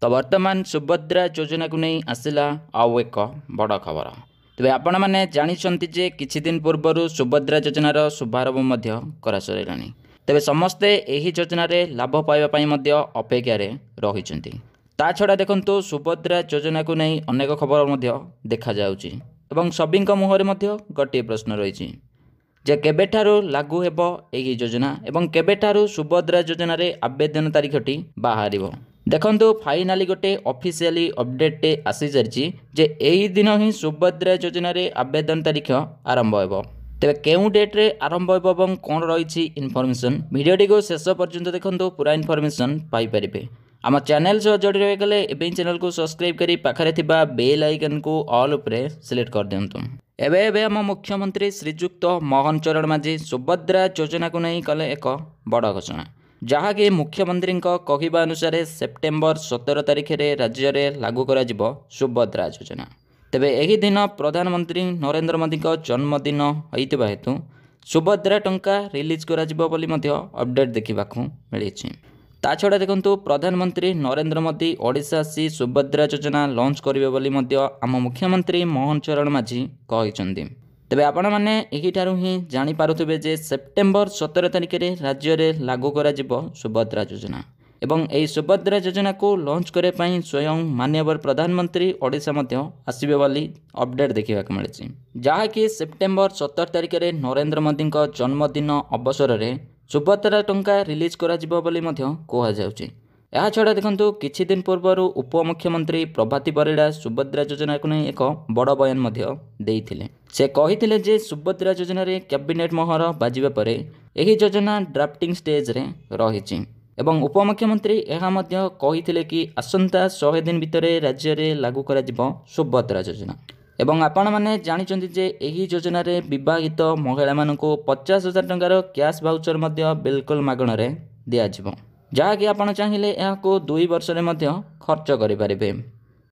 तो वर्तमान सुभद्रा योजना को नहीं आसला आउ एक बड़ खबर। तेज आपण मैंने जानते जे किछि दिन पूर्व सुभद्रा योजनार शुभारंभ कर सारे तेज समस्ते यही योजन लाभ पाइबापी अपेक्षार रही। ता छड़ा देखंतु सुभद्रा योजना को नहीं अनेक खबर देखा जाउची एवं सभी मुहर गोटे प्रश्न रही जे केबेठारु लागू हेब एही योजना एवं केबेठारु सुभद्रा योजन आवेदन तारीखटी बाहरिबो। देखंतु फाइनाली गोटे ऑफिशियली अपडेट आसी सारी जे एही दिन ही सुभद्रा योजन आवेदन तारीख आरंभ हेब। तेबे केउ डेट रे आरंभ हेब एवं कोन रही इनफॉरमेशन वीडियोटी को शेष पर्यंत देखंतु पूरा इनफॉरमेशन पाई परिबे। आम चैनल सह जोड़ी रही गले एबे चैनल को सब्सक्राइब करी पाखरे थिबा बेल आइकन को ऑल उपरे सिलेक्ट कर दियंतु। एबे आम मुख्यमंत्री श्रीजुक्त मोहन चरण माझी सुभद्रा योजना को नहीं कले एक बड़ घोषणा जहाँकि मुख्यमंत्री कहवा अनुसार सेप्टेम्बर 17 तारिख में राज्य में लागू कर सुभद्रा योजना। तेबे एही दिन प्रधानमंत्री नरेंद्र मोदी जन्मदिन होइतिबा हेतु सुभद्रा टंका रिलीज कर अपडेट देखा मिली। ता छड़ा देखंतु प्रधानमंत्री नरेंद्र मोदी ओडिशा आसी सुभद्रा योजना लॉन्च करिवे बोली आम मुख्यमंत्री मोहन चरण माझी कहिसंती। तेबे आपण माने एही ठारु ही जानि पारुथिबे जे सेप्टेम्बर 17 तारिख रे राज्य रे लागू करा जिवो सुभद्रा योजना एवं एही सुभद्रा योजना को लॉन्च करे पई स्वयं माननीय प्रधानमंत्री ओडिशा मध्य आसीबे बोली अपडेट देखा मिली। जहाँकि सेप्टेम्बर 17 तारिख रे नरेंद्र मोदी जन्मदिन अवसर में सुभद्रा टंका रिलीज करा जिवो बोली कहा जाउची। या छड़ा देखंतु किछि दिन पूर्व उपमुख्यमंत्री प्रभाती परिड़ा सुभद्रा योजना को नहीं एक बड़ बयान देइथिले। से कहिथिले जे सुभद्रा योजना रे कैबिनेट मोहर बाजिबा परे एही योजना ड्राफ्टिंग स्टेज रे रहिछि एवं उपमुख्यमंत्री एहा मध्य कहिथिले कि आसंता 100 दिन भितरे राज्य रे लागू करा जिवो सुभद्रा योजना। एवं आपण माने जानिचंती जे एही योजना रे विवाहित महिला मानकु 50,000 टंकार कैश वाउचर मध्य बिल्कुल मागण रे दिया जिवो जहाँकि आपण चाहिए यहाँ 2 वर्ष रे मध्य खर्च करि परिबे।